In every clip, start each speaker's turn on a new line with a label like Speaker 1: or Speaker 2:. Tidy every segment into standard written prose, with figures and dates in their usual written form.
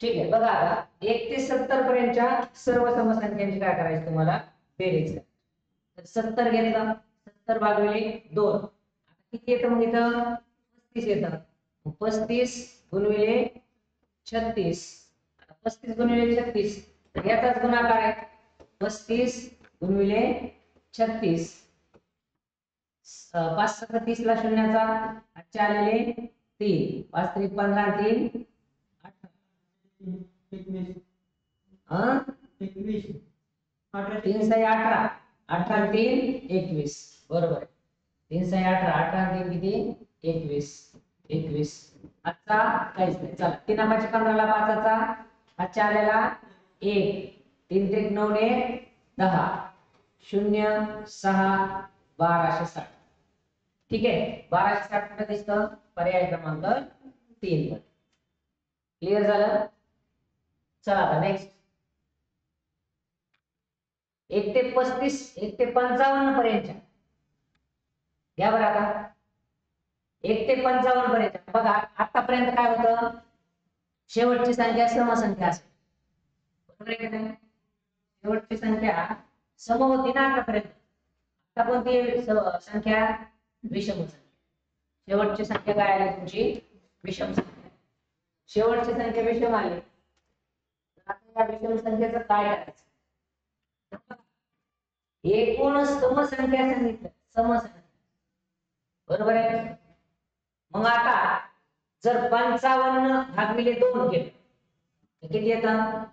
Speaker 1: ठीक आहे, बघा आता 1 ते 70 पर्यंतच्या सर्व समसंख्यांची काय करायची तुम्हाला बेरीज. तर 70 घेतलं, 70 भागिले 2 किती येतं मग इथं 35 येतं. 35 गुणिले 36, 35 गुणिले 36 तर याचाच गुणाकार आहे. 35 गुणिले 36, 5 7 30 ला शून्याचा 8 आलेले 3, 5 3 15 3 21 3 6 18 18 3 21 बरोबर. 3 6 18 18 3 किती 21 21. आजचा काहीच नाही. चला 3 5 15 ला 5चा आजच्या आलेला 1 3 3 9 ने 10 0 6 1260. ठीक आहे, 1260 कुठे दिसतं पर्याय क्रमांक 3 वर. क्लिअर झालं. चला आता नेक्स्ट 1 ते 35 1 ते 55 पर्यंतच्या घ्या बरं. आता 1 ते 55 पर्यंत बघा आतापर्यंत काय होतं शेवटची संख्या समसंख्या असेल, बरोबर आहे का नाही. शेवटची संख्या सम होती ना आतापर्यंत. आता कोणती संख्या विषम संख्या. शेवटची संख्या काय आली तुमची विषम संख्या. शेवटची संख्या विषम आली. आता या विषम संख्येचं काय करायचं. एकूण समसंख्या सांगितलं समसंख्या, बरोबर आहे. मग आता जर 55 भागिले 2 केलं तर किती येतं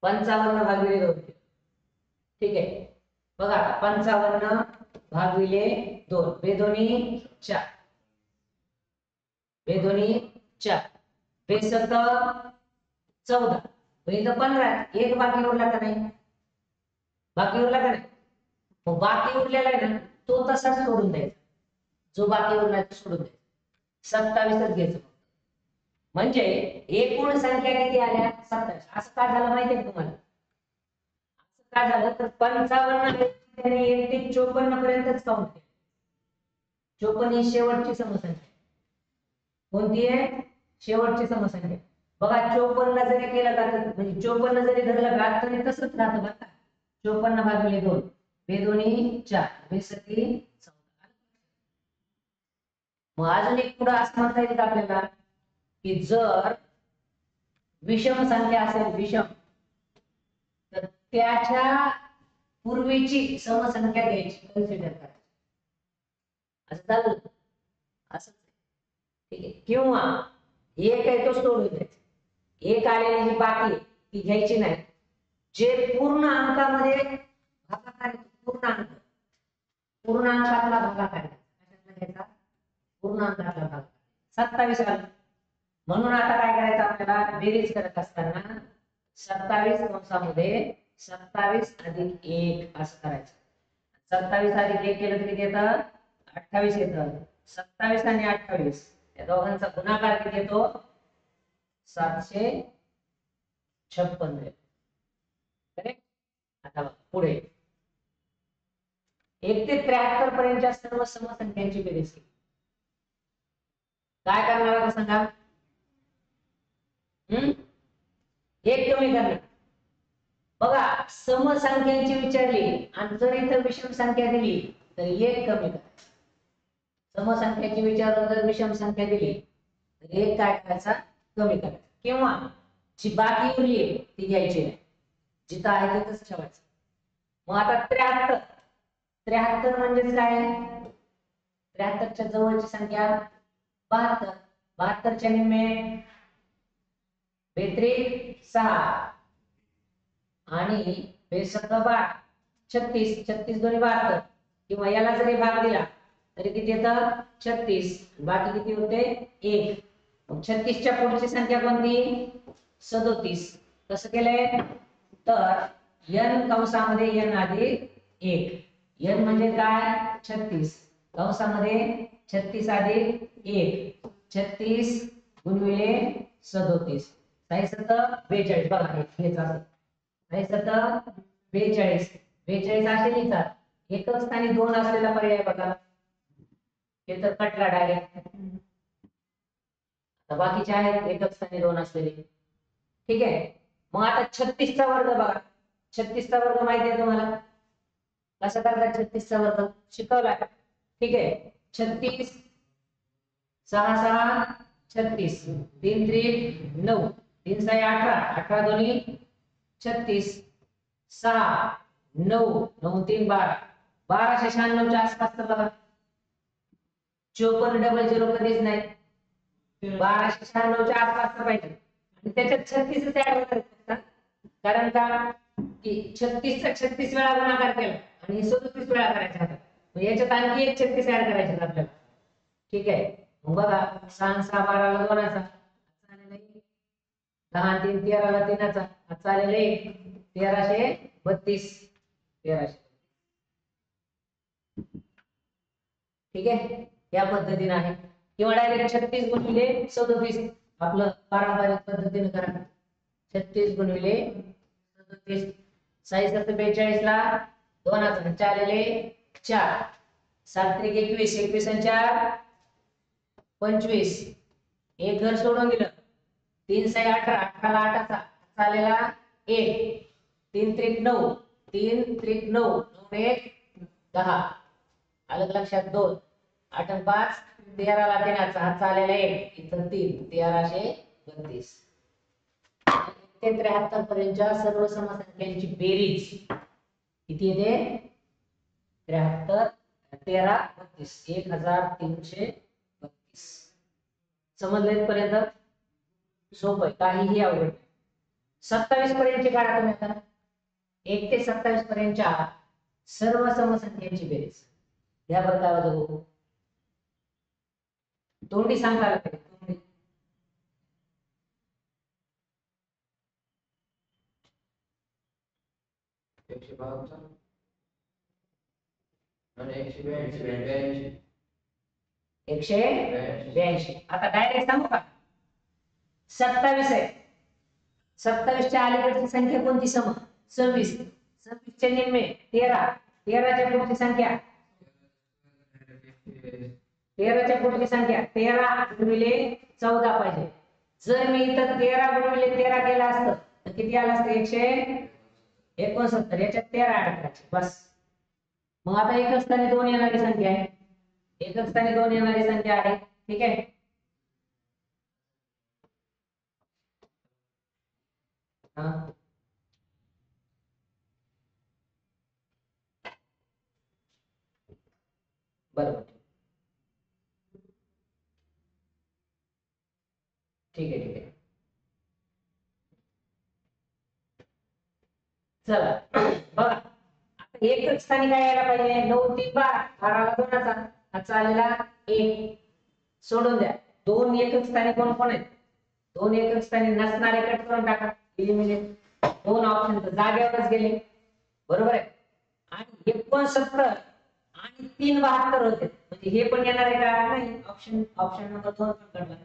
Speaker 1: 55 भागिले 2 केलं. ठीक आहे, बघा 55 भागिले 2 बेदोनी 4 बेदोनी 4 बेसत 14 इथं 15 एक बाकी उरला का नाही. बाकी उरला का नाही. मग बाकी उरलेला आहे ना तो तसाच सोडून द्यायचा. जो बाकी उरला तो सोडून द्यायचा. 27च घ्यायचं. म्हणजे एकूण संख्या किती आल्या 27. असं काय झालं माहितीये का तुम्हाला. असं काय झालं तर 55 त्याने 1 ते 54 पर्यंतच काउंट केलं. 54 ही शेवटची समसंख्या. कोणती आहे शेवटची समसंख्या. बघा 54 ला जरी केलं का म्हणजे 54 जरी धरलं का तरी तसंच राहतं बघा. 54 भागिले 2 बेदोनी 4 बेसती 14. मग अजून एक पुढे असं म्हणता येईल का आपल्याला की जर विषम संख्या असेल विषम तर त्याच्या पूर्वीची समसंख्या घ्यायची कन्सिडर करायची. असं झालं असं. ठीक आहे, किंवा एक आहे तो सोडून द्यायचा. एक आलेली जी बाकी ती घ्यायची नाही. जे पूर्ण अंकामध्ये भागाकार आहे पूर्ण अंकातला भागाकार कशातला घ्यायचा पूर्णांकातला भाग 27 आला. म्हणून आता काय करायचं आपल्याला बेरीज करत असताना 27 कंसामध्ये 27 अधिक 1 असं करायचं. 27 अधिक 1 केलं तर किती येतं 28 येतं. 27 आणि 28 या दोघांचा गुणाकार किती येतो 756 येतो. करेक्ट. आता पुढे 1 ते 73 पर्यंतच्या सर्व समसंख्यांची बेरीज केली. काय करणार आता सांगा. एक कमी करणार. बघा समसंख्यांची विचारली आणि जर इथं विषम संख्या दिली तर एक कमी करा. समसंख्याची विचारून जर विषम संख्या दिली तर एक काय करायचा कमी करायचा. किंवा जी बाकी उरली ती घ्यायची नाही. जिथं आहे तिथंच ठेवायचं. मग आता 73 म्हणजेच काय 73च्या जवळची संख्या 72. 72च्या निम्मे बेत्रिक 6 आणि बेसक 12 36 36 दोन्ही 72. किंवा याला जरी भाग दिला तरी किती येतं 36. बाकी किती होते 1. मग 36च्या पुढची संख्या कोणती 37. कसं केलंय तर n कंसामध्ये n अधिक 1. n म्हणजे काय 36 कंसामध्ये 36 अधिक 1 36 गुणिले 37 42. बघा हेच असं 42 42 असे लिहितात. एकच स्थानी 2 असलेला पर्याय बघा. हे तर कटला डायरेक्ट. तर बाकीचे आहेत एकक स्थानी 2 असलेले. ठीक आहे. मग आता 36 चा वर्ग बघा. 36 चा वर्ग माहिती आहे तुम्हाला कसा करतात? 36 चा वर्ग शिकवला. ठीक आहे. 36 6 6 36 3 3 9 3 6 18 18 दोन्ही 36 6 9 9 3 12 1296 च्या आसपास तर बघा. 5400 कधीच नाही. 1296 च्या आसपास तर पाहिजे आणि त्याच्यात 36 ऍड होतात. कारण का की 36 चा 36 वेळा गुणाकार केला आणि 37 वेळा करायचा होता. मग याच्यात आणखी एक 36 ऍड करायचे आपल्याला. ठीक आहे. मग बघा 6 6 12 ला 2चा चालेल 10 3 13 ला 3चा चालेल 1332 1300. ठीक आहे. या पद्धतीने आहे किंवा डायरेक्ट 36 गुणिले 37 आपलं पारंपरिक पद्धतीने करा. 36 गुणिले 37 6 42 ला 2चा चालेले 4 7 3 21 21 आणि 4 25 एक घर सोडून दिलं 3 6 18 18 ला 8चा चालेला 1 3 त्रिक 9 3 त्रिक 9 9 1 10 अलग लक्षात 2 8 आणि 5 13 ला 3चा हा चालेला 1 इथं 3 1332. ते 73 पर्यंतच्या सर्व समसंख्यांची बेरीज किती येते? 73 13 32 1332. समजलं इथपर्यंत? सोपं आहे, काहीही अवघड नाही. 27 पर्यंतचे काढा तुम्ही आता. 1 ते 27 पर्यंतच्या सर्व समसंख्यांची बेरीज या प्रकारे बघू. तोंडी सांगता आलं पाहिजे. तोंडी
Speaker 2: 152 आणि 182
Speaker 1: 182. आता डायरेक्ट सांगू का? 27 आहे. 27 च्या अलीकडची संख्या कोणती? सम 26. 26 च्या निम्मे 13. 13 च्या पुढची संख्या 13 च्या पुढची संख्या 13 गुणिले 14 पाहिजे. जर मी इथं 13 गुणिले 13 केलं असतं तर किती आलं असतं? 169. याच्यात 13 ऍड करायचे बस. मग आता एकक स्थानी 2 येणारी संख्या आहे. एकक स्थानी 2 येणारी संख्या आहे. ठीक आहे. हा बरोबर. ठीक आहे. ठीक आहे. चला बघा एकच स्थानी काय यायला पाहिजे? 9 3 12 12 ला 2चा चालेला 1 सोडून द्या. 2 एकक स्थानी कोण कोण आहेत? 2 एकक स्थानी नसणारे कट करून टाका. इलिमिनेट. 2 ऑप्शन तर जागेवरच गेले. बरोबर आहे. आणि 69 आणि 372 होते म्हणजे हे पण येणार आहे का? नाही. ऑप्शन नंबर 2 पण काढला.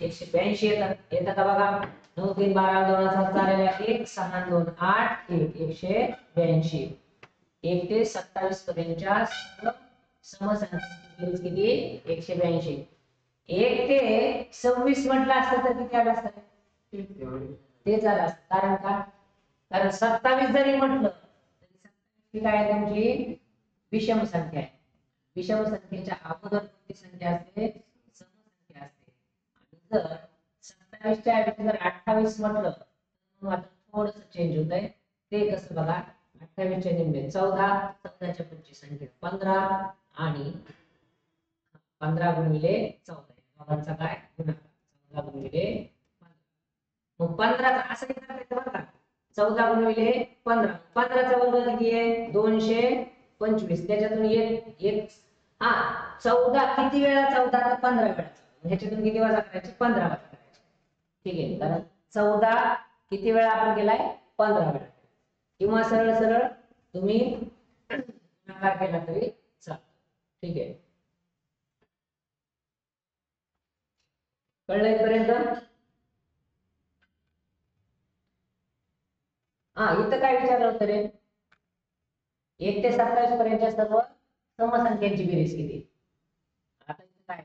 Speaker 1: 182 येतात का बघा? 9 3 12 2चा चालेला 1 6 2 8 1 182. 1 ते 27 पर्यंतच्या समसंख्यांची बेरीज किती? 182. 1 ते 26 म्हटलं असतं तर किती आलं असतं? तेच आलं असतं. कारण का? कारण 27 जरी म्हटलं तरी 27 काय आहे तुमची? विषम संख्या आहे. विषम संख्येच्या अगोदर कोणती संख्या असते? समसंख्या असते. आणि जर 27 च्या ऐवजी जर 28 म्हटलं तर आता थोडंसं चेंज होत आहे. ते कसं बघा? 28 च्या निम्मे 14 14 च्या पुढची संख्या 15 आणि 15 गुणिले 14 दोघांचा काय गुणाकार 14 गुणिले 15. मग 15 असं करता येतं बरं का? 14 गुणिले 15 15 चा वर्ग किती आहे? 225. त्याच्यातून एक हा 14 किती वेळा? 14 तर 15 वेळा. ह्याच्यातून किती वजा करायचे? 15 वजा करायचे. ठीक आहे. कारण 14 किती वेळा आपण केलाय? 15 वेळा. किंवा सरळ सरळ तुम्ही गुणाकार केला तरी चालतो. ठीक आहे. कळलं इथपर्यंत? हा इथं काय विचारलं होतं रे? 1 ते 27 पर्यंतच्या सर्व समसंख्यांची बेरीज किती? आता इथं काय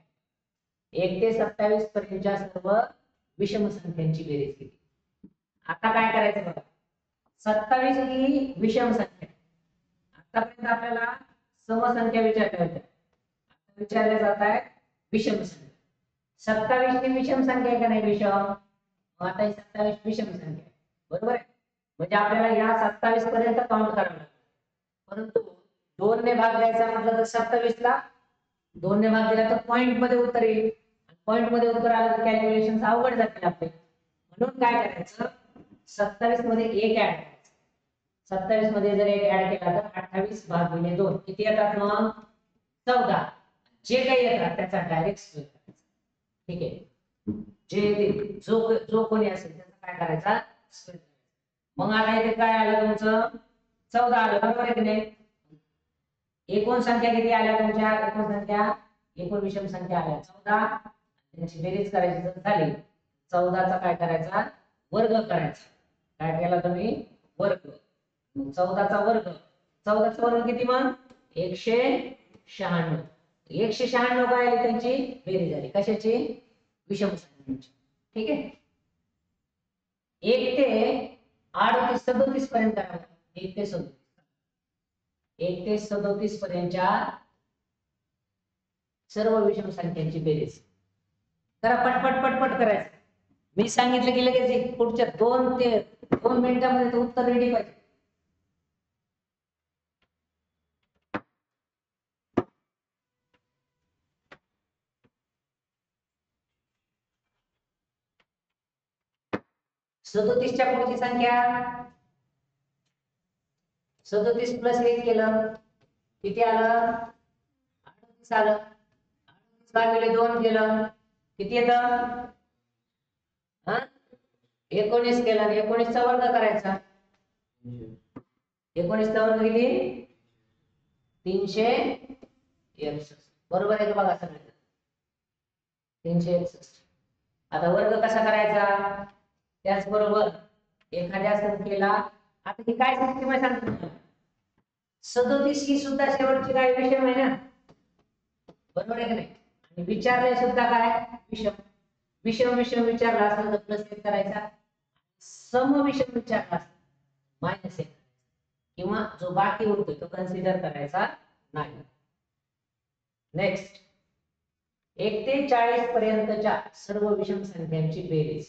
Speaker 1: 1 ते 27 पर्यंतच्या सर्व विषम संख्यांची बेरीज किती. आता काय करायचं बघा. 27 ही विषम संख्या. आतापर्यंत आपल्याला समसंख्या विचारल्या होत्या. आता विचारल्या जात आहेत विषम संख्या. 27 ही विषम संख्या आहे का नाही विषम. मग आता ही 27 विषम संख्या आहे. बरोबर आहे. म्हणजे आपल्याला या 27 पर्यंत काउंट करावं लागेल. परंतु 2 ने भाग द्यायचा म्हटलं तर 27 ला 2 ने भाग दिला तर पॉइंट मध्ये उत्तर येईल. पॉइंट मध्ये उत्तर आलं तर कॅल्क्युलेशन अवघड जातील आपले. म्हणून काय करायचं 27 मध्ये 1 ऍड करायचं. 27 मध्ये जर 1 ऍड केला तर 28 भागिले 2 किती येतात मग 14. जे काही येतात त्याचा डायरेक्ट स्क्वेअर करायचा. ठीक आहे. जे जो कोणी असेल त्याचा काय करायचा स्क्वेअर. मग आता इथे काय आलं तुमचं 14 आलं. बरोबर आहे की नाही. एकूण संख्या किती आल्या तुमच्या एकूण विषम संख्या आल्या 14. त्यांची बेरीज करायची जर झाली 14 चा काय करायचा वर्ग करायचा. काय केला तुम्ही वर्ग. 14 चा वर्ग 14 चा वर्ग किती मग 196. 196 काय आली त्यांची बेरीज झाली. कशाची विषम संख्यांची. ठीक आहे. 1 ते 38 37 पर्यंत करायचं. 1 ते 37 1 ते 37 पर्यंतच्या सर्व विषम संख्यांची बेरीज करा. पटपट पटपट करायचं. मी सांगितलं की लगेच पुढच्या 2 मिनिटांमध्ये उत्तर रेडी पाहिजे. सदोतीसच्या पुढची संख्या 37 प्लस 1 केलं किती आलं 38 आलं. 38 भागिले 2 केलं किती येतं 19 केलं. 19 चा वर्ग करायचा. 19 चा वर्ग किती 361. बरोबर आहे का बघा सगळं 361. आता वर्ग कसा करायचा त्याचबरोबर एखाद्या संख्येला आता ही काय संख्या मी सांगतो तुम्हाला 37 ही सुद्धा शेवटची काय विषम आहे ना. बरोबर आहे की नाही. आणि विचारले सुद्धा काय विषम. विषम विषम विचारला असेल तर प्लस 1 करायचा. सम विषम विचारला असेल मायनस 1 किंवा जो बाकी उरतोय तो कन्सिडर करायचा नाही. नेक्स्ट 1 ते 40 पर्यंतच्या सर्व विषम संख्यांची बेरीज.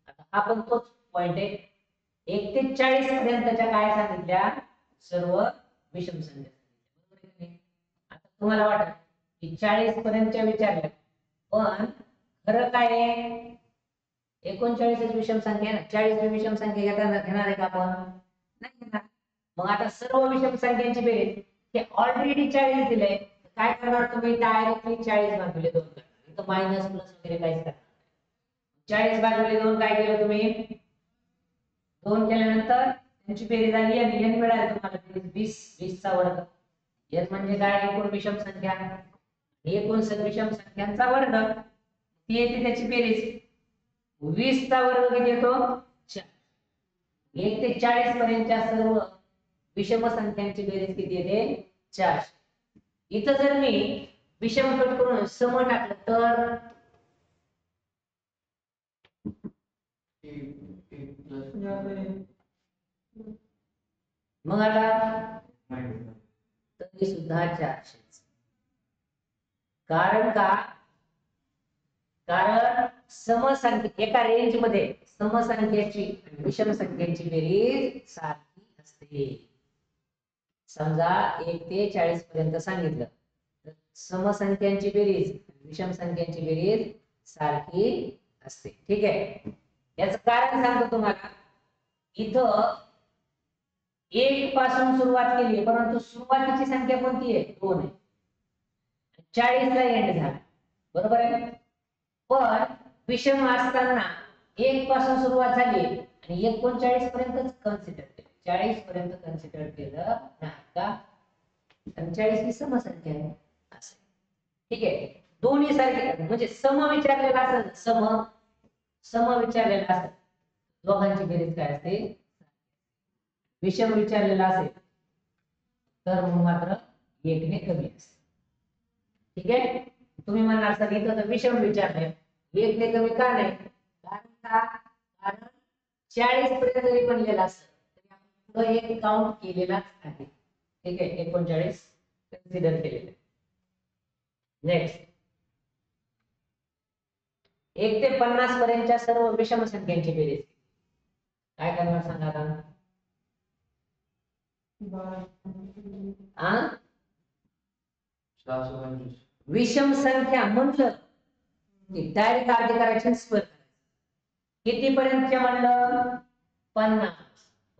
Speaker 1: आता हा पण तोच पॉइंट आहे. 1 ते 40 पर्यंतच्या काय सांगितल्या सर्व विषम संख्या. बरोबर आहे की आता तुम्हाला वाटत की 40 पर्यंतच्या विचारल्या पण खरं काय आहे 39 विषम संख्या आहे ना. 40 विषम संख्या घेणार आहे का आपण नाही घेणार. मग आता सर्व विषम संख्यांची बेरीज हे ऑलरेडी 40 दिलंय. काय करणार तुम्ही डायरेक्टली 40 भागिले 2 करणार. इथं मायनस प्लस वगैरे काहीच करणार. 40 भागिले 2 काय केलं तुम्ही 2 केल्यानंतर त्यांची बेरीज आली आणि n मिळाली तुम्हाला 20 चा वर्ग. n म्हणजे काय एकूण विषम संख्या. एकूण विषम संख्यांचा वर्ग ती येते त्याची बेरीज. 20 चा वर्ग किती येतो 4. 1 ते 40 पर्यंतच्या सर्व विषम संख्यांची बेरीज किती येते 4. इथं जर मी विषम कट करून सम टाकलं तर मग आता तरी सुद्धा 400. कारण का कारण समसंख्या एका रेंज मध्ये समसंख्येची आणि विषम संख्येची बेरीज सारखी असते. समजा 1 ते 40 पर्यंत सांगितलं तर समसंख्यांची बेरीज विषम संख्यांची बेरीज सारखी असते. ठीक आहे. याचं कारण सांगतो तुम्हाला. इथं 1 पासून सुरुवात केली परंतु सुरुवातीची संख्या कोणती आहे 2 आहे. 40 ला एंड झाला. बरोबर आहे. पण विषम असताना 1 पासून सुरुवात झाली आणि 39 पर्यंतच कन्सिडर केलं. 40 पर्यंत कन्सिडर केलं नाही का. 40 ही समसंख्या आहे असं. ठीक आहे. दोन्ही सारखे म्हणजे सम विचारलेला असेल सम विचारलेला असेल दोघांची बेरीज काय असते. विषम विचारलेला असेल तर मग मात्र 1 ने कमी असते. ठीक आहे. तुम्ही म्हणणार सर इथं तर विषम विचारले, एक ने कमी का नाही? कारण 40 पर्यंत जरी बनलेला असेल तरी आपण पुढे एक काउंट केलेलाच आहे. ठीक आहे, 39 कन्सिडर केलेले. नेक्स्ट, 1 ते 50 पर्यंतच्या सर्व विषम संख्यांची बेरीज. काय करणार सांगा आता? आ
Speaker 2: 625.
Speaker 1: विषम संख्या म्हटलं की डायरेक्ट अर्धी करायची, स्क्वेअर करायचं. किती पर्यंतच्या म्हणलं? 50.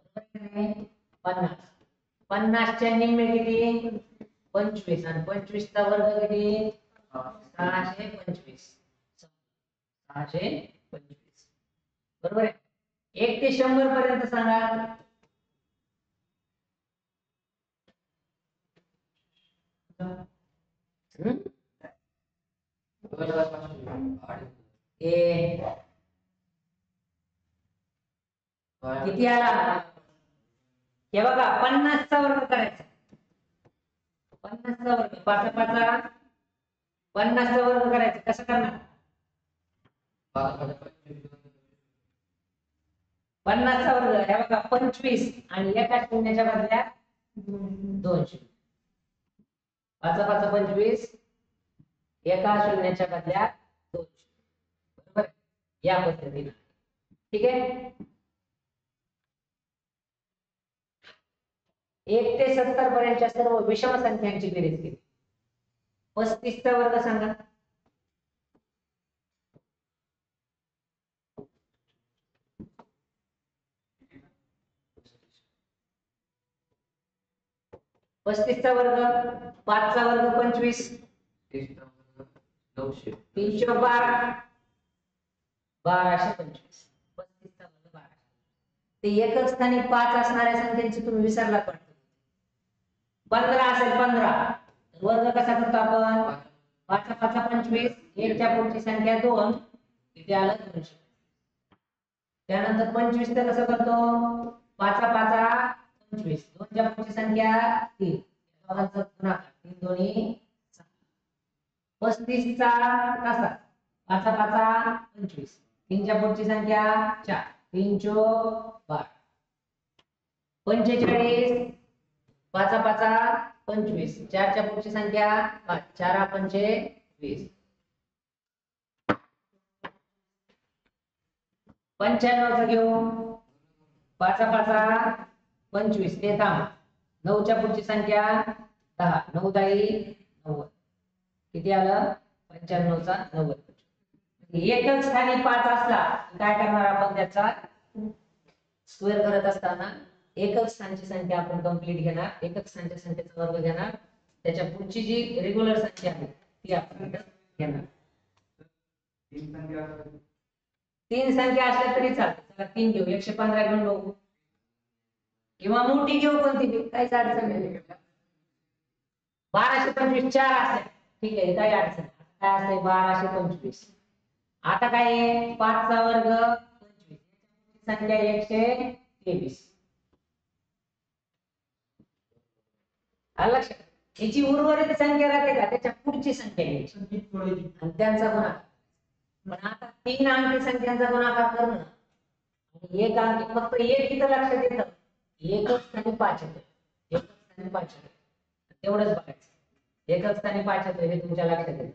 Speaker 1: बरोबर आहे? 50. 50 च्या निम्मे किती? 25. आणि 25 चा वर्ग किती? 625. 625. बरोबर आहे? 1 ते 100 पर्यंत सांगा. हम्म? ए किती आला? हे बघा 50 चा वर्ग करायचा. 50 चा वर्ग 5 5 50 चा वर्ग करायचा. कसं करणार? 50 चा वर्ग हे बघा 25 आणि एका शून्याच्या बदल्यात 2 शून्य. 5 5 25 एका शून्याच्या बदल्यात 2 शून्य. बरोबर, या पद्धतीने. ठीक आहे. 1 ते 70 पर्यंतच्या सर्व विषम संख्यांची बेरीज केली. 35 चा वर्ग सांगा. 35 चा वर्ग 5 चा वर्ग 25
Speaker 2: 900.
Speaker 1: 3 12 1225. 35 चा वर्ग 1200. ते एकच स्थानी 5 असणाऱ्या संख्यांची तुम्ही विसरलात वाटतं. 15 असेल 15 वर्ग कसा करतो आपण? 5 5 25 1 च्या पुढची संख्या 2 किती आलं? 200. त्यानंतर 25 चं कसं करतो? 5 5 25 2 च्या पुढची संख्या 3 दोघांचा गुणाकार 3 दोन्ही 6. 35 चा कसा? 5 5 25 3 च्या पुढची संख्या 4 3 12. 45 5 5 25 4 च्या पुढची संख्या 5 4 5 20. 95 चा घेऊ. 5 5 25 ते थांब 9 च्या पुढची संख्या 10 9 10 90. किती आलं? 95 चा 90. एकच स्थानी 5 असला काय करणार आपण? त्याचा स्क्वेअर करत असताना एकक स्थानची संख्या आपण कंप्लीट घेणार. एकक स्थानच्या संख्येचा वर्ग घेणार. त्याच्या पुढची जी रेग्युलर संख्या आहे ती आपण घेणार. 3 संख्या असल्या तरी चालते. चला 3 घेऊ. 115 घेऊन बघू किंवा मोठी घेऊ कोणती बी, काहीच अडचण नाही. 1225 4 असल्या ठीक आहे, काही अडचण नाही. काय असते? 1225. आता काय आहे? 5 चा वर्ग 25 संख्या 123. आलं लक्षात? याची उर्वरित संख्या राहते का? त्याच्या पुढची संख्या घ्यायची आणि त्यांचा गुणाकार. पण आता 3 अंकी संख्यांचा गुणाकार करणं आणि एक अंकी फक्त एक इथं लक्षात येतं. एकच स्थानी 5 येतं. एकच स्थानी 5 येतं. तेवढंच बघायचं. एकच स्थानी 5 येतं हे तुमच्या लक्षात येतं.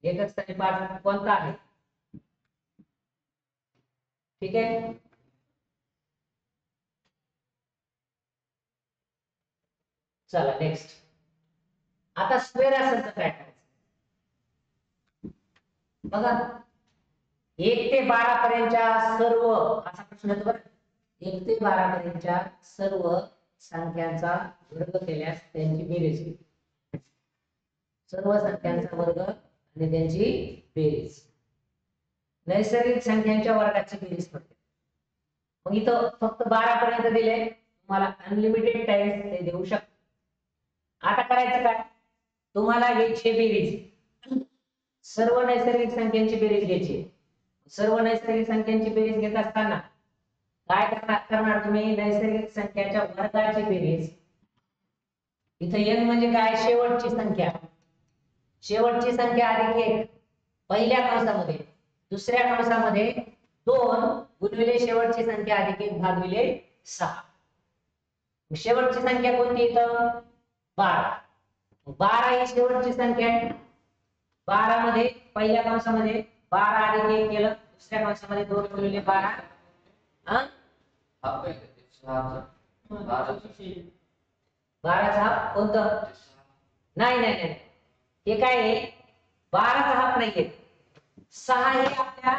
Speaker 1: एकच स्थानी 5 कोणता आहे? ठीक आहे. चला नेक्स्ट. आता स्क्वेअर असेल तर काय करायचं? बघा 1 ते 12 पर्यंतच्या सर्व असा प्रश्न येतो बरं. 1 ते 12 पर्यंतच्या सर्व संख्यांचा वर्ग केल्यास त्यांची बेरीज घ्या. सर्व संख्यांचा वर्ग आणि त्यांची बेरीज. नैसर्गिक संख्यांच्या वर्गाची बेरीज पडते. मग इथं फक्त 12 पर्यंत दिले. तुम्हाला अनलिमिटेड टाइम्स ते देऊ शकतो. आता करायचं काय? तुम्हाला घ्यायची बेरीज. सर्व नैसर्गिक संख्यांची बेरीज घ्यायची. सर्व नैसर्गिक संख्यांची बेरीज घेत असताना काय करणार तुम्ही? नैसर्गिक संख्याच्या वर्गाची बेरीज. इथं n म्हणजे काय? शेवटची संख्या. शेवटची संख्या अधिक 1 पहिल्या कंसामध्ये, दुसऱ्या कंसामध्ये 2 गुणिले शेवटची संख्या अधिक 1 भागिले 6. शेवटची संख्या कोणती इथं 12. 12 ही शेवटची संख्या आहे. 12 मध्ये पहिल्या कंसामध्ये 12 अधिक 1 केलं, दुसऱ्या कंसामध्ये 2 गुणिले 12 हा
Speaker 2: हाफ आहे ते सहा.
Speaker 1: 12चा हाफ कोणतं? नाही नाही नाही, हे काय आहे 12चा हाफ नाहीये. 6 हे आपल्या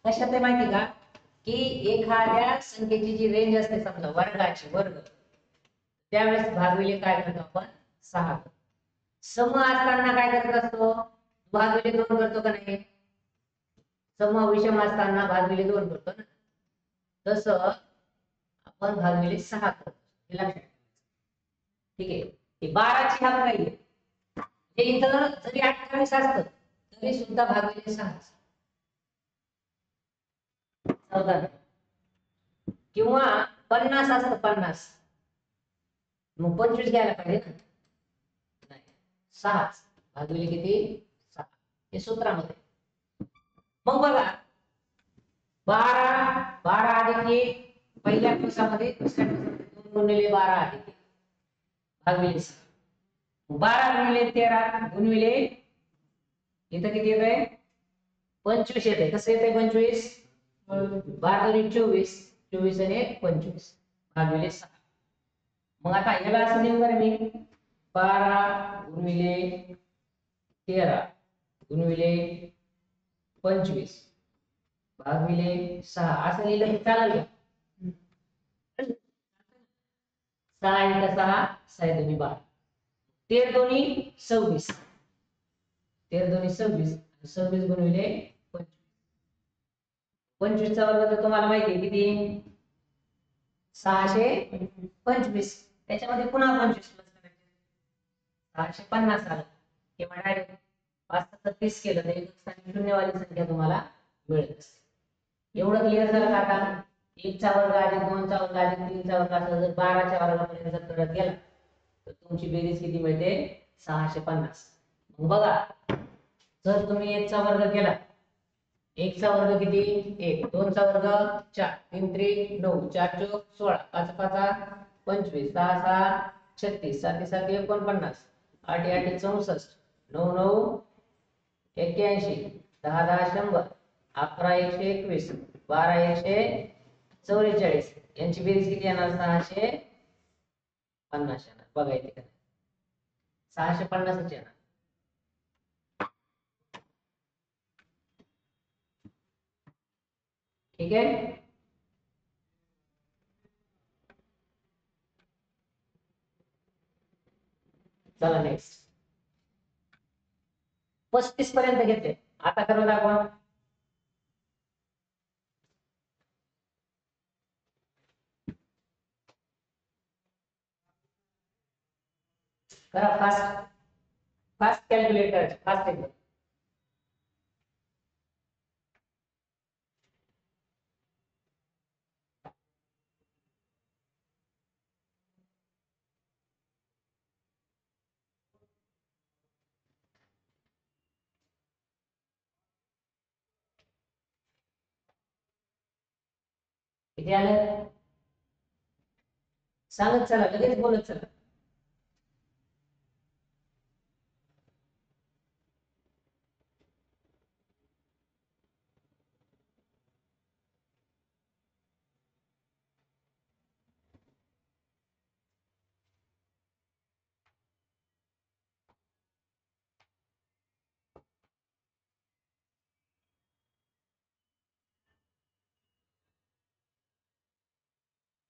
Speaker 1: कशात आहे माहिती का, की एखाद्या संख्येची जी रेंज असते समजा वर्गाची, वर्ग, त्यावेळेस भागविले काय करतो आपण 6. सम असताना काय करत असतो, भागविले 2 करतो का नाही? सम विषम असताना भागविले 2 करतो ना, तसं आपण भागविले 6 करतो. हे लक्षात ठेवा. ठीक आहे, ही 12ची हाफ नाहीये. हे इथं जरी 28 असतं तरी सुद्धा भागविले 6 14 किंवा 50 असतं 50, मग 25 घ्यायला पाहिजे ना, नाही 6 भागविले किती 6 हे सूत्रामध्ये. मग बघा 12 अधिक 1 पहिल्या कंसामध्ये, दुसऱ्या कंसामध्ये 2 गुणिले 12 अधिक 1 भागविले 6. 12 गुणिले 13 गुणिले इथं किती येतंय 25 येते. कसं येतंय 25? 12 दूनी 24, 24 आणि 1 25 भागविले 6. मग आता याला असं लिहू बरं मी 12 गुणिले 13 गुणिले 25 भागविले 6 असं लिहिलं तर चालेल का? 6 एक 6 6 दूनी 12, 13 दोन्ही 26, 13 दोन्ही 26, 26 गुणिले 25. 25 चा वर्ग तर तुम्हाला माहिती आहे किती 625. त्याच्यामध्ये पुन्हा 25 प्लस करायचे 650 आलं किंवा डायरेक्ट 5 30 केलं तर एक स्थानी शून्यवाली संख्या तुम्हाला मिळत असते. एवढं क्लिअर झालं का? आता 1 चा वर्ग अधिक 2 चा वर्ग अधिक 3 चा वर्ग असं जर 12 च्या वर्गापर्यंत जर करत गेला तर तुमची बेरीज किती मिळते 650. मग बघा जर तुम्ही 1 चा वर्ग केला, 1 चा वर्ग किती 1, 2 चा वर्ग 4, 3 त्रिक 9, 4 चौक 16, 5 5 25, 6 6 36, 7 7 49, 8 8 64, 9 9 81, 10 10 100, 11 121, 12 144. यांची बेरीज किती येणार 650 येणार. बघा इथे काय 650 येणार. ठीक आहे, चला नेक्स्ट 35 पर्यंत घेतले. आता करून दाखवा. करा फास्ट, फास्ट कॅल्क्युलेटर, फास्ट एकदम. किती आलं सांगत चला, लगेच बोलत चला.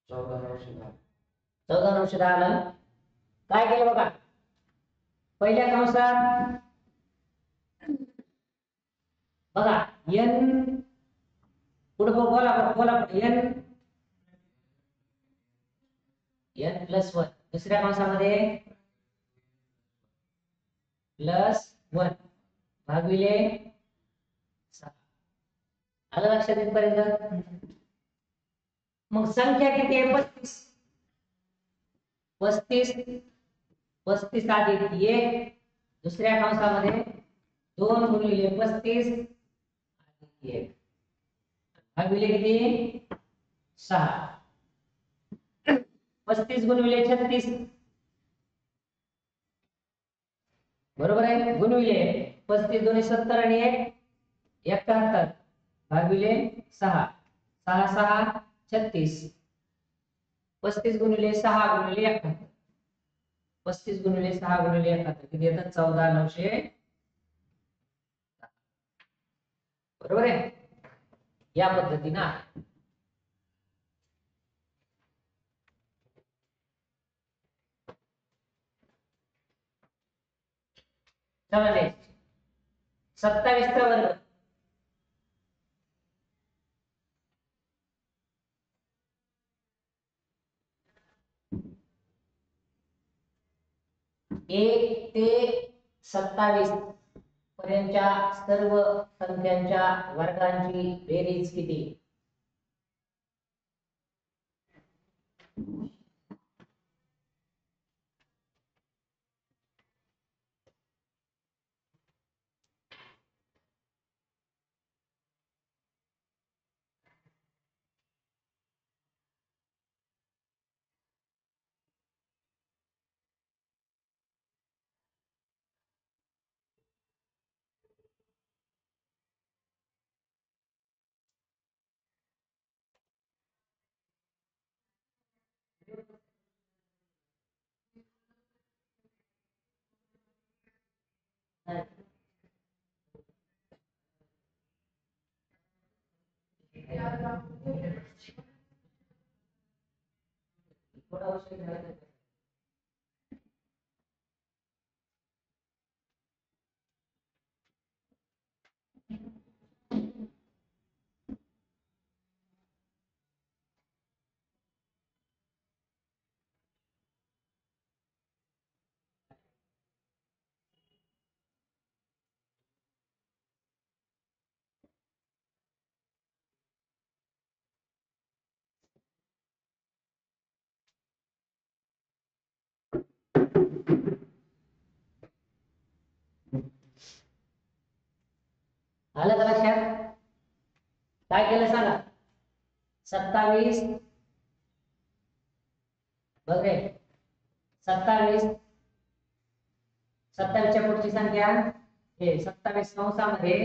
Speaker 2: चौदा 910.
Speaker 1: 14 आलं. काय केलं बघा, पहिल्या कंसात बघा n पुढे बोला बोला n n प्लस 1, दुसऱ्या कंसामध्ये प्लस 1 भागविले 6. आलं लक्षात येईपर्यंत? मग संख्या किती आहे 35. 35 अधिक 1 दुसऱ्या कंसामध्ये 2 गुणिले 35 अधिक 1 भागिले किती 6 35 गुणिले 36 बरोबर आहे गुणिले 35 दोन्ही 70 आणि 1 71 भागिले 6 6 6 36 35 गुणिले 6 गुणिले 71 35 गुणिले 6 गुणिले 71 किती येतात 14900 बरोबर आहे या पद्धतीने आहे. चला नेक्स्ट 27 चा वर्ग एक ते 27 पर्यंतच्या सर्व संख्यांच्या वर्गांची बेरीज किती थोडा उशीर झाला तर. आलं का लक्षात काय केलं सांगा 27 बघ रे 27 27 च्या पुढची संख्या हे 27 कंसामध्ये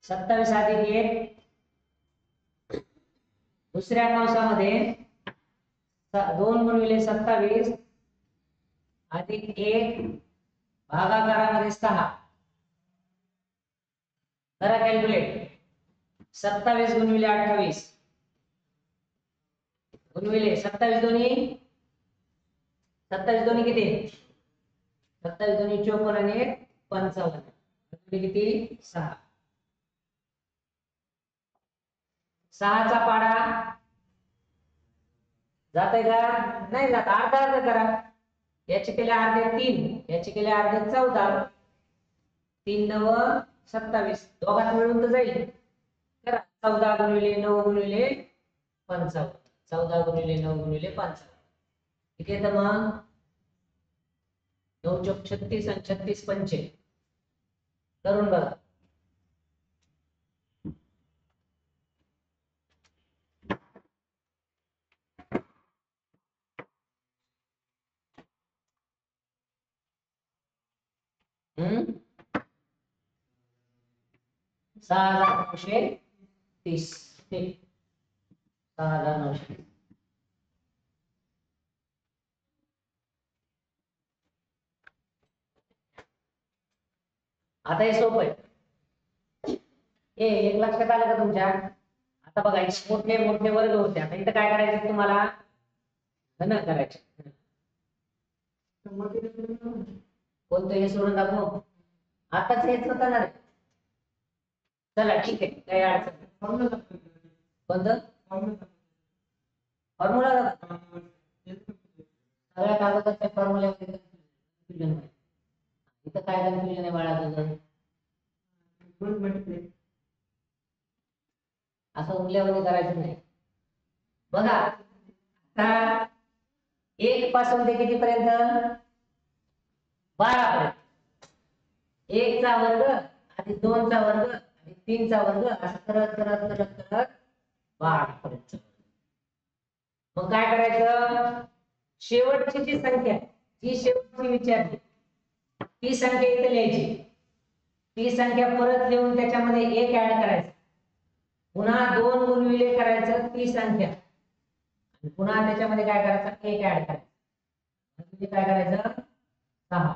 Speaker 1: 27 अधिक 1 दुसऱ्या कंसामध्ये 2 गुणिले 27 अधिक 1 भागाकारामध्ये 6 करा कॅल्क्युलेट 27 गुणिले 28 गुणिले 27 दोन्ही 27 दोन्ही किती 27 दोन्ही 54 आणि 1 55 किती 6 6 चा पाडा जातंय का नाही जात अर्धा अर्धा करा याचे केले अर्धे 3 याचे केले अर्धे 14 3 9 27 दोघात मिळून तर जाईल करा 14 गुणिले 9 गुणिले 55 14 गुणिले 9 गुणिले 55 किती येतं मग 9 चौक 36 आणि 36 पंचे करून बघा हम्म 6930 ठीक 6930 आता हे सोपं आहे हे एक लक्षात आलं का तुमच्या आता बघा इथे मोठे मोठे वर्ग होते आता इथं काय करायचं तुम्हाला धन करायचे कोणतं हे सोडून दाखवू आताच हेच होतं ना रे. चला ठीक आहे काही अडचण नाही. कोणतं फॉर्म्युला सगळ्या कागदाच्या फॉर्म्युल्यामध्ये कन्फ्युजन आहे इथं काय कन्फ्युजन आहे बाळा तुझं असं उरल्यावर करायचं नाही बघा आता 1 पासून ते किती पर्यंत 12 पर्यंत 1 चा वर्ग अधिक 2 चा वर्ग अधिक 3 चा वर्ग असं करत करत करत करत 12 पर्यंत. मग काय करायचं, शेवटची जी संख्या जी शेवटची विचारली ती संख्या इथे लिहायची, ती संख्या परत लिहून त्याच्यामध्ये 1 ऍड करायचं, पुन्हा 2 गुणिले करायचं ती संख्या आणि पुन्हा त्याच्यामध्ये काय करायचं 1 ऍड करायचं, म्हणजे काय करायचं 6.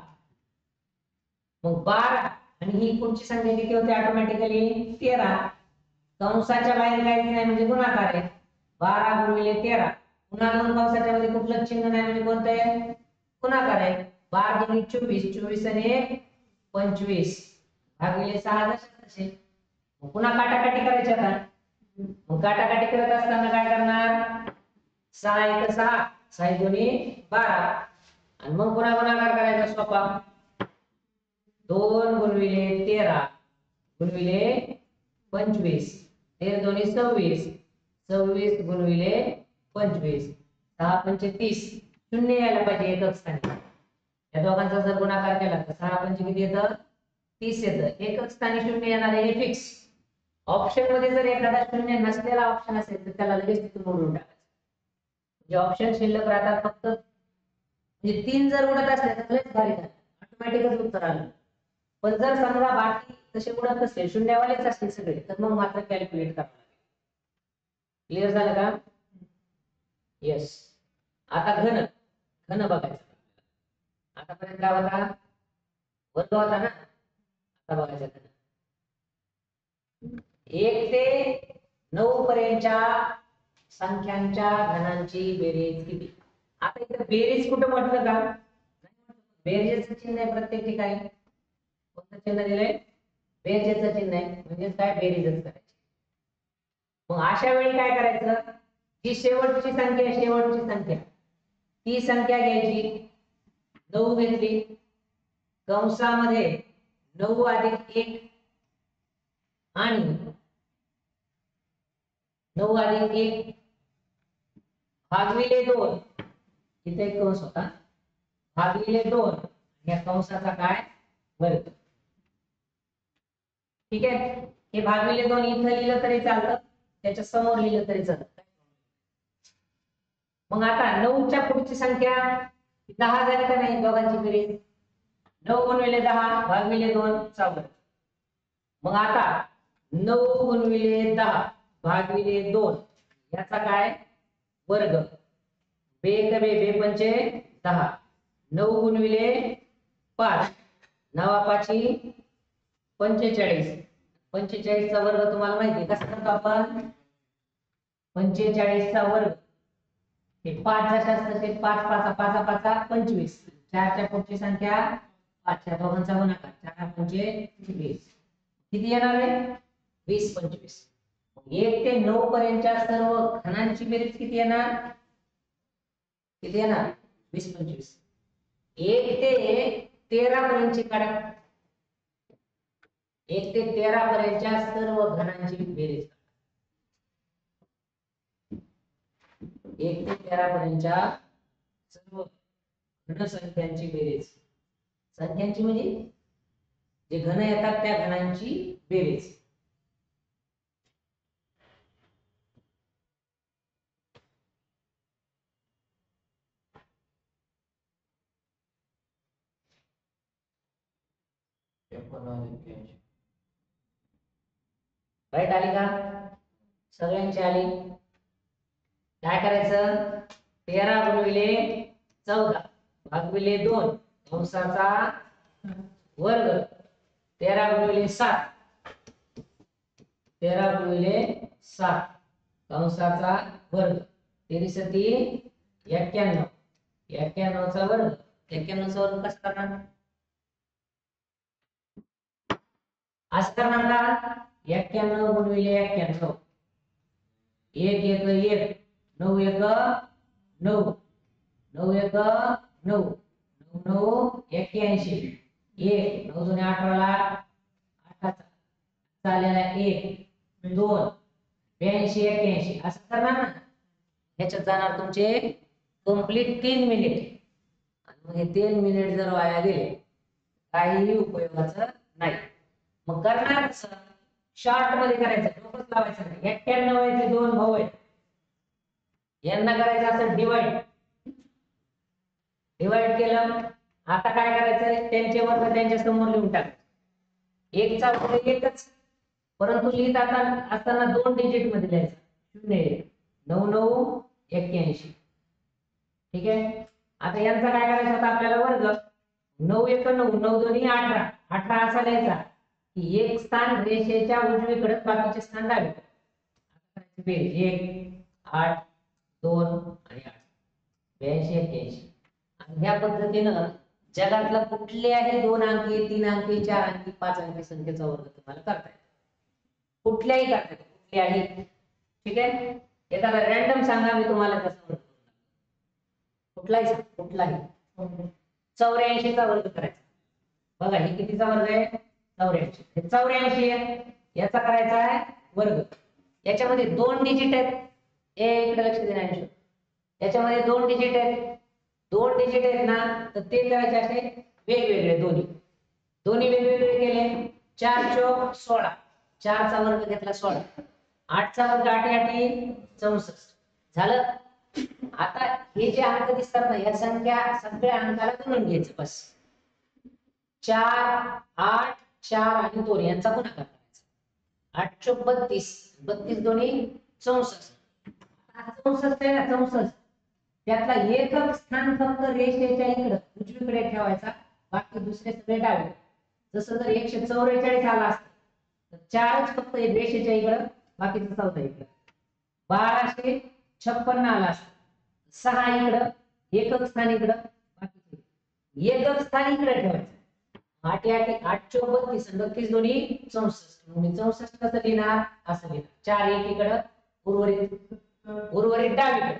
Speaker 1: मग 12 आणि ही पुढची संख्या किती होते ऑटोमॅटिकली 13. कंसाच्या बाहेर काहीच नाही म्हणजे गुणाकार आहे. 12 गुणिले 13, पुन्हा 2 कंसाच्या मध्ये कुठलं चिन्ह नाही म्हणजे कोणतं आहे गुणाकार आहे. 12 दुनी 24, 24 आणि 1 25 भागिले 6 दशांश. मग पुन्हा काटाकाटी करायची आता. मग काटाकाटी करत असताना काय करणार 6 1 6, 6 दुनी 12 आणि मग पुन्हा गुणाकार करायचा सोपा. 2 गुणिले 13 गुणिले 25, 13 दोन्ही 26, 26 गुणिले 25, 6 पंचे 30, शून्य यायला पाहिजे एकक स्थानी. या दोघांचा जर गुणाकार केला तर 6 पंचे किती येतं 30 येतं. एकक स्थानी शून्य येणार आहे हे फिक्स. ऑप्शन मध्ये जर एखादा शून्य नसलेला ऑप्शन असेल तर त्याला लगेच तिथून उडवून टाकायचं. म्हणजे ऑप्शन शिल्लक राहतात फक्त, म्हणजे 3 जर उडत असले तर लयच भारी झालं, ऑटोमॅटिकच उत्तर आलं. पण जर समजा बाकी तसे उडत नसले शून्यवालेच असतील सगळे तर मग मात्र कॅल्क्युलेट करावं लागेल. क्लिअर झालं का? येस. आता घन घन बघायचं. आतापर्यंत काय होता वर्ग होता ना, आता बघायचं घन. 1 ते 9 पर्यंतच्या संख्यांच्या घनांची बेरीज किती. आता इथे बेरीज कुठं म्हटलं का, बेरजेचं चिन्ह आहे प्रत्येक ठिकाणी. कोणतं चिन्ह दिलंय बेरजेचं चिन्ह आहे, म्हणजे काय बेरीजच करायची. मग अशा वेळी काय करायचं, जी शेवटची संख्या आहे शेवटची संख्या ती संख्या घ्यायची, 9 घेतली, कंसामध्ये 9 अधिक 1 आणि 9 अधिक 1 भागिले 2, इथे एक कंस होता भागिले 2 या कंसाचा काय वर्ग. ठीक आहे, हे भागिले 2 इथं लिहिलं तरी चालतं, त्याच्या समोर लिहिलं तरी चालतं. मग आता 9 च्या पुढची संख्या 10 झाली का नाही, दोघांची बेरीज 9 गुणिले 10 भागिले 2 चा वर्ग. मग आता 9 गुणिले 10 भागिले 2 याचा काय वर्ग. बे एक बे बे पंचे 10, 9 गुणिले 5 9 पाची 45, 45 चा वर्ग तुम्हाला माहिती आहे कसा करतो आपण, 45 चा वर्ग हे 5 जशा असतं ते 5 5 5 5 25, 4 च्या पुढची संख्या 5 च्या दोघांचा गुणाकार 4 पंचे 20, किती येणार आहे 20 25. 1 ते 9 पर्यंतच्या सर्व घनांची बेरीज किती येणार, किती येणार 20 25. 1 ते 13 पर्यंतची काढा, 1 ते 13 पर्यंतच्या सर्व घनांची बेरीज. 1 ते 13 पर्यंतच्या सर्व घन संख्यांची बेरीज, संख्यांची म्हणजे जे घन येतात त्या घनांची बेरीज. राईट आली का, सगळ्यांची आली. काय करायचं 13 गुणिले 14 भागिले 2 कंसाचा वर्ग, 13 गुणिले 7 13 गुणिले 7 कंसाचा वर्ग, 13 सती 91, 91 चा वर्ग. 91 चा वर्ग कसा करणार, असं करणार का 91 गुणिले 91, 1 1 1 9 1 9 9 1 9 9 81, 1 9 जुने 18 ला 18 झालेला 1 2 82 81 असं करणार ना. ह्याच्यात जाणार तुमचे कंप्लीट 3 मिनिट आणि मग हे 3 मिनिट जर वाया गेले काहीही उपयोगाचं नाही. मग करणार कसं, शॉर्ट मध्ये करायचं, डोकंच लावायचं नाही. 91 चे दोन भाऊ आहेत, यांना करायचं असं डिवाइड. डिवाइड केलं, आता काय करायचं, त्यांचे वर्ग त्यांच्या समोर लिहून टाकायचे. एकचा वर्ग एकच, परंतु लिहित असताना 2 डिजिट मध्ये लिहायचं. 0 9 9 81. ठीक आहे. आता यांचा काय करायचं होता आपल्याला, वर्ग 9 1 9 9 2 18 18 असा लिहायचा की एक स्थान रेषेच्या उजवीकडे, बाकीचे स्थान डावीकडे. बेरीज 1 8 2 आणि 8 82 81. आणि ह्या पद्धतीनं जगातला कुठल्याही 2 अंकी 3 अंकी 4 अंकी 5 अंकी संख्येचा वर्ग तुम्हाला करता येतो. कुठल्याही करता येतो, कुठल्याही. ठीक आहे. एखादा रॅन्डम सांगा, मी तुम्हाला कसं वर्ग, कुठलाही कुठलाही. 84 चा वर्ग करायचा. बघा हे कितीचा वर्ग आहे, 84. हे 84 आहे, याचा करायचा आहे वर्ग. याच्यामध्ये 2 डिजिट आहेत, इकडे लक्ष देण्याची. याच्यामध्ये 2 डिजिट आहेत, 2 डिजिट आहेत ना, तर ते करायचे असे वेगवेगळे दोन्ही. दोन्ही वेगवेगळे केले. 4 चौक 16, 4 चा वर्ग घेतला 16, 8 चा वर्ग 8 8 64 झालं. आता हे जे अंक दिसतात ना, या संख्या सगळ्या अंकाला गुणून घ्यायचं बस. 4 8 4 आणि 2 यांचा गुणाकार करायचा. 8 चौक 32, 32 दोन्ही 64. 64 आहे ना, 64 त्यातला एकच स्थान फक्त रेषेच्या इकडे उजवीकडे ठेवायचा, बाकी दुसरे सगळे डावे. जसं जर 144 आला असता तर 4च फक्त रेषेच्या इकडे, बाकीचं चौथा इकडे. 1256 आला असता, 6 इकडं, एकच स्थान इकडं, बाकी एकच स्थान इकडे ठेवायचं. 8 8 8 चौक 32 आणि 32 दोन्ही 64. मी 64 कसं लिहिणार, असं लिहिणार. 4 1 इकडं, उर्वरित डावीकडे.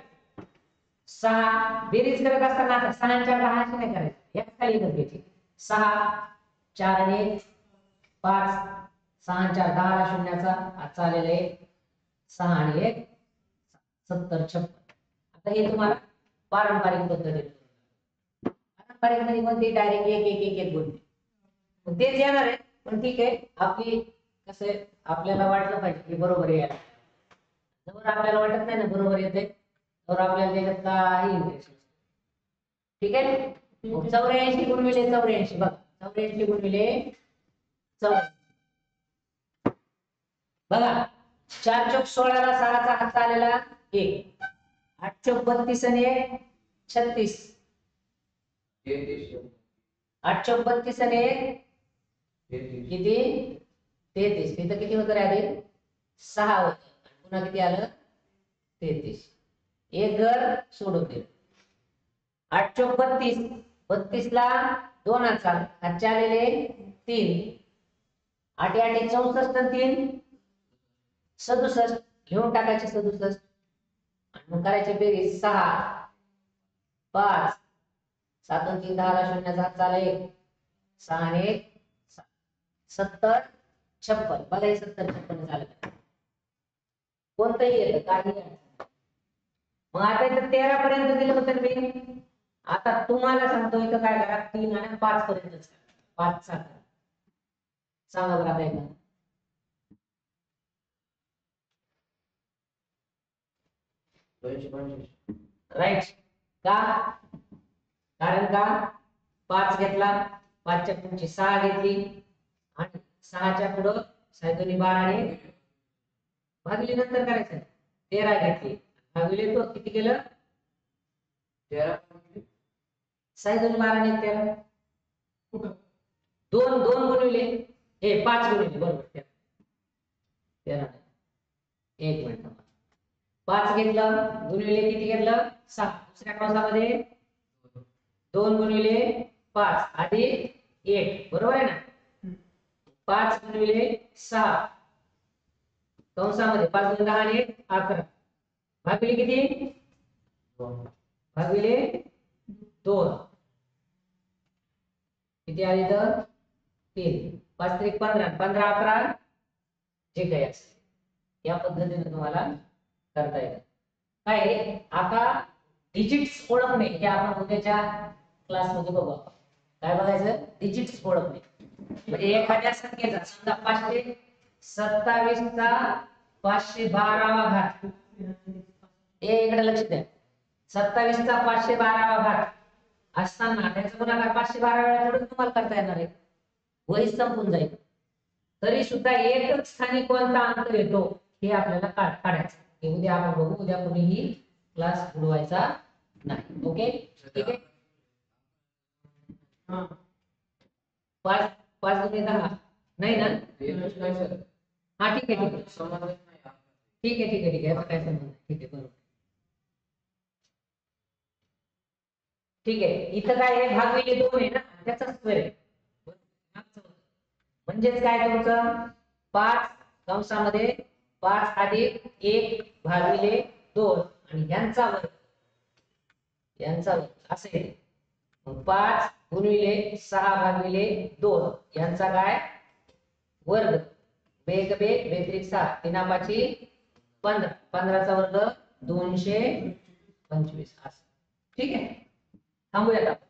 Speaker 1: 6 बेरीज करत असताना आता 6 आणि 4 10 असे नाही करायचं, एक खाली एकच घ्यायची. 6 4 आणि 1 5, 6 आणि 4 10 ला शून्याचा आजचा आलेला आहे 6 आणि 1 70 56. आता हे तुम्हाला पारंपरिक पद्धतीने, पारंपरिक मध्ये कोणती डायरेक्ट 1 1 1 1 बोलते, तेच येणार आहे. पण ठीक आहे, आपली कसं आहे, आपल्याला वाटलं पाहिजे की बरोबर यायला. जर आपल्याला वाटत नाही ना बरोबर येते, तर आपल्याला त्याच्यात काही इंटरेस्ट नसतो. ठीक आहे. 84 गुणिले 84 बघा, 84 गुणिले 84 बघा. 4 चौक 16 ला 6 चा हात आलेला 1, 8 चौक 32 आणि 1 36, 8 चौक 32 आणि 1 किती 33. तिथं किती होतं रे आधी, 6 होतं, पुन्हा किती आलं 33. एक घर सोडून दे. 8 चौक 32, 32 ला 2 हातचे आलेले 3, 8 8 64 आणि 3 67 घेऊन टाकायचे 67 आणि मग करायचे बेरीज. 6 5 7 आणि 3 10 ला शून्याचा हात चाला 1, 6 आणि 1 70 56. बघा हे 70 56 झालं, कोणतंही येतं काही नाही. मग आता इथं 13 पर्यंत दिलं होतं मी. आता तुम्हाला सांगतो इथं काय करा, 3 आणि 5 पर्यंतच करा. 5 चा करा, सांगा बरं आता एकदा. राईट का, कारण का 5 घेतला, 5 च्या पुढची 6 घेतली आणि 6 च्या पुढं 6 दोन्ही 12 आणि भागिले नंतर करायचं 13 घेतली, भागिले तो किती केलं 13, 6 दोन्ही 12 आणि 13 कुठं 2 2 गुणिले हे 5 गुणिले बरोबर 13. एक मिनिट, 5 घेतलं गुणिले किती घेतलं 6, दुसऱ्या कंसामध्ये 2 गुणिले 5 अधिक 1 बरोबर आहे ना. 5 गुणिले 6 कंसामध्ये 5 गुणिले 10 आणि 11 भागिले किती 2, भागिले 2 किती आले तर 3, 5 3 15 15 11 जे काही असेल या पद्धतीने तुम्हाला करता येईल. काय आता डिजिट्स ओळखणे हे आपण उद्याच्या क्लासमध्ये बघू. काय बघायचं, डिजिट्स ओळखणे. म्हणजे एखाद्या संख्येचा समजा 527चा 512वा घात, हे इकडे लक्ष द्या, 27चा 512वा घात असताना त्याचा गुणाकार 512 वेळा थोडं तुम्हाला करता येणार आहे, वही संपून जाईल. तरी सुद्धा एकच स्थानी कोणता अंक येतो हे आपल्याला काढायचं. हे उद्या आपण बघू, उद्या कोणीही क्लास बुडवायचा नाही. ओके, ठीक आहे. हा, 5 5 दुने 10 नाही ना?
Speaker 2: येतच नाही सर.
Speaker 1: हा ठीक आहे, ठीक आहे,
Speaker 2: समजत नाही.
Speaker 1: ठीक आहे, ठीक आहे, ठीक आहे, याचा काय संबंध नाही. ठीक आहे, बरोबर. ठीक आहे, इथं काय आहे, भागिले 2 आहे ना, त्याचा स्क्वेअर आहे. म्हणजेच काय तुमचं 5 कंसामध्ये 5 अधिक 1 भागिले 2 आणि यांचा वर्ग असं आहे. 5 गुणिले 6 भागिले 2 यांचा काय वर्ग, बेग बे बेत्रिक 6 तीना 5 15, 15चा वर्ग 225 असं. ठीक आहे, थांबूयात आपण.